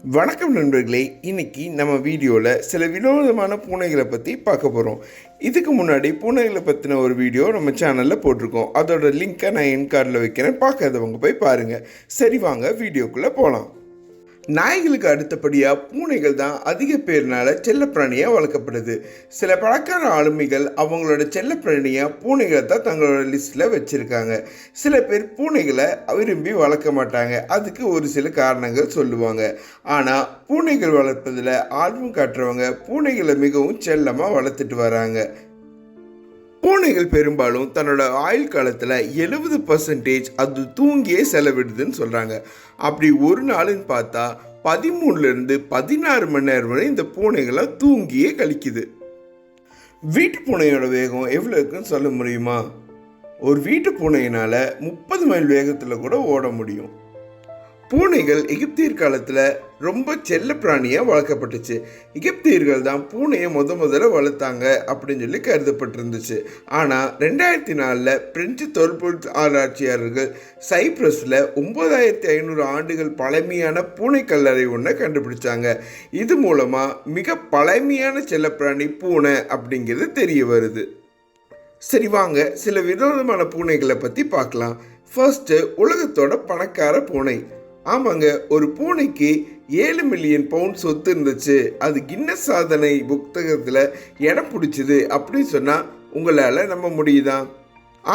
வணக்கம் நண்பர்களே. இன்னைக்கு நம்ம வீடியோவில் சில வினோதமான பூனைகளை பற்றி பார்க்க போகிறோம். இதுக்கு முன்னாடி பூனைகளை பற்றின ஒரு வீடியோ நம்ம சேனலில் போட்டிருக்கோம். அதோட லிங்க்கை நான் என் கார்டில் வைக்கிறேன், பார்க்காதவங்க போய் பாருங்கள். சரி, வாங்க வீடியோக்குள்ளே போகலாம். நாய்களுக்கு அடுத்தபடியாக பூனைகள் தான் அதிக பேர்னால செல்லப்பிராணியாக வளர்க்கப்படுது. சில பணக்கார ஆளுமைகள் அவங்களோட செல்லப்பிராணியாக பூனைகளை தான் தங்களோட லிஸ்ட்டில் வச்சுருக்காங்க. சில பேர் பூனைகளை விரும்பி வளர்க்க மாட்டாங்க. அதுக்கு ஒரு சில காரணங்கள் சொல்லுவாங்க. ஆனால் பூனைகள் வளர்ப்பதில் ஆர்வம் காட்டுறவங்க பூனைகளை மிகவும் செல்லமாக வளர்த்துட்டு வராங்க. பூனைகள் பெரும்பாலும் தன்னோட ஆயுள் காலத்தில் 70% அது தூங்கியே செலவிடுதுன்னு சொல்கிறாங்க. அப்படி ஒரு நாளுன்னு பார்த்தா 13லேருந்து 16 மணி நேரம் வரை இந்த பூனைகளை தூங்கியே கழிக்குது. வீட்டு பூனையோட வேகம் எவ்வளோ இருக்குன்னு சொல்ல முடியுமா? ஒரு வீட்டு பூனையினால் 30 மைல் வேகத்தில் கூட ஓட முடியும். பூனைகள் எகிப்தியர் காலத்தில் ரொம்ப செல்ல பிராணியாக வளர்க்கப்பட்டுச்சு. எகிப்தியர்கள் தான் பூனையை முதல்ல வளர்த்தாங்க அப்படின்னு சொல்லி கருதப்பட்டிருந்துச்சு. ஆனால் 2004 பிரெஞ்சு தொல்பொருள் ஆராய்ச்சியாளர்கள் சைப்ரஸில் 9500 ஆண்டுகள் பழமையான பூனை கல்லறை ஒன்றை கண்டுபிடிச்சாங்க. இது மூலமாக மிக பழமையான செல்லப்பிராணி பூனை அப்படிங்கிறது தெரிய வருது. சரி, வாங்க சில வினோதமான பூனைகளை பற்றி பார்க்கலாம். ஃபர்ஸ்ட்டு, உலகத்தோட பணக்கார பூனை. ஆமாங்க, ஒரு பூனைக்கு 7 மில்லியன் பவுண்ட் சொத்து இருந்துச்சு. அது கின்னஸ் சாதனை புத்தகத்தில் இடம் பிடிச்சிது அப்படின்னு சொன்னால் உங்களால் நம்ப முடியுதா?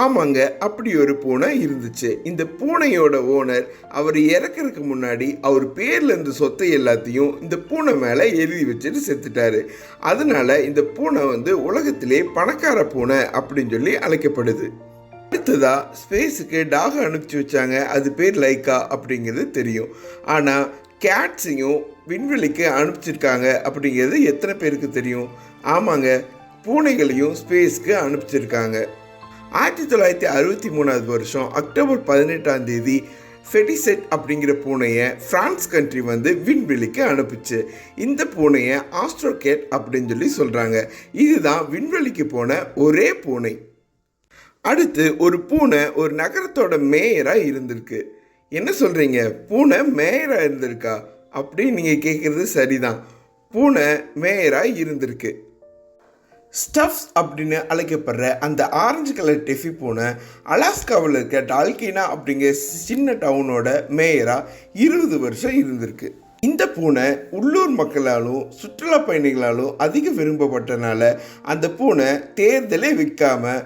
ஆமாங்க, அப்படி ஒரு பூனை இருந்துச்சு. இந்த பூனையோட ஓனர் அவர் இறக்கிறதுக்கு முன்னாடி அவர் பேரில் இருந்த சொத்தை எல்லாத்தையும் இந்த பூனை மேலே எழுதி வச்சுட்டு செத்துட்டாரு. அதனால இந்த பூனை உலகத்திலே பணக்கார பூனை அப்படின்னு சொல்லி அழைக்கப்படுது. அடுத்ததா ஸ்பேஸுக்கு டாக் அனுப்பிச்சி வச்சாங்க. அது பேர் லைக்கா அப்படிங்கிறது தெரியும். ஆனால் கேட்ஸையும் விண்வெளிக்கு அனுப்பிச்சிருக்காங்க அப்படிங்கிறது எத்தனை பேருக்கு தெரியும்? ஆமாங்க, பூனைகளையும் ஸ்பேஸ்க்கு அனுப்பிச்சிருக்காங்க. 1963 வருஷம் அக்டோபர் 18 ஃபெடிசெட் அப்படிங்கிற பூனையை பிரான்ஸ் கண்ட்ரி விண்வெளிக்கு அனுப்பிச்சு. இந்த பூனையை ஆஸ்ட்ரோகேட் அப்படின்னு சொல்லி சொல்கிறாங்க. இதுதான் விண்வெளிக்கு போன ஒரே பூனை. அடுத்து, ஒரு பூனை ஒரு நகரத்தோட மேயராக இருந்திருக்கு. என்ன சொல்கிறீங்க, பூனை மேயராக இருந்திருக்கா அப்படின்னு நீங்கள் கேட்குறது சரிதான். பூனை மேயராக இருந்திருக்கு. ஸ்டஃப்ஸ் அப்படின்னு அழைக்கப்படுற அந்த ஆரஞ்சு கலர் டெஃபி பூனை அலாஸ்காவில் இருக்க டால்கினா அப்படிங்கிற சின்ன டவுனோட மேயராக 20 வருஷம் இருந்திருக்கு. இந்த பூனை உள்ளூர் மக்களாலும் சுற்றுலா பயணிகளாலும் அதிக விரும்பப்பட்டனால அந்த பூனை தேர்தலே விற்காம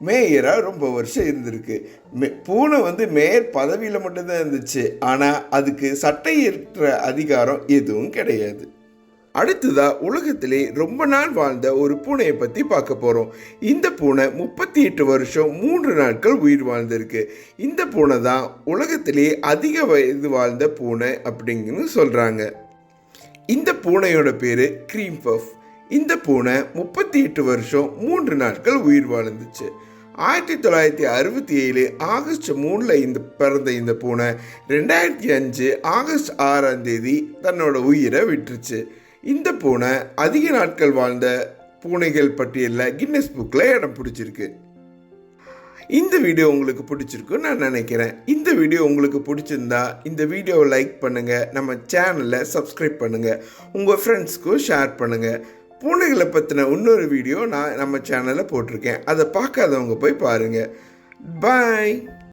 மேயராக ரொம்ப வருஷம் இருந்திருக்கு. பூனை மேயர் பதவியில் மட்டும்தான் இருந்துச்சு. ஆனால் அதுக்கு சட்டையற்ற அதிகாரம் எதுவும் கிடையாது. அடுத்ததாக உலகத்திலே ரொம்ப நாள் வாழ்ந்த ஒரு பூனையை பற்றி பார்க்க போகிறோம். இந்த பூனை 38 வருஷம் 3 நாட்கள் உயிர் வாழ்ந்திருக்கு. இந்த பூனை தான் உலகத்திலே அதிக வயது வாழ்ந்த பூனை அப்படிங்கன்னு சொல்கிறாங்க. இந்த பூனையோட பேர் க்ரீம் பஃப். இந்த பூனை 38 வருஷம் 3 நாட்கள் உயிர் வாழ்ந்துச்சு. 1967 ஆகஸ்ட் 3 பிறந்த இந்த பூனை 2005 ஆகஸ்ட் 6 தன்னோட உயிரை விட்டுருச்சு. இந்த பூனை அதிக நாட்கள் வாழ்ந்த பூனைகள் பட்டியலில் கின்னஸ் புக்கில் இடம் பிடிச்சிருக்கு. இந்த வீடியோ உங்களுக்கு பிடிச்சிருக்குன்னு நான் நினைக்கிறேன். இந்த வீடியோ உங்களுக்கு பிடிச்சிருந்தா இந்த வீடியோவை லைக் பண்ணுங்கள், நம்ம சேனலை சப்ஸ்கிரைப் பண்ணுங்கள், உங்கள் ஃப்ரெண்ட்ஸ்க்கும் ஷேர் பண்ணுங்கள். பூனைகளை பற்றின இன்னொரு வீடியோ நான் நம்ம சேனலில் போட்டிருக்கேன். அதை பார்க்காதவங்க போய் பாருங்கள். பாய்.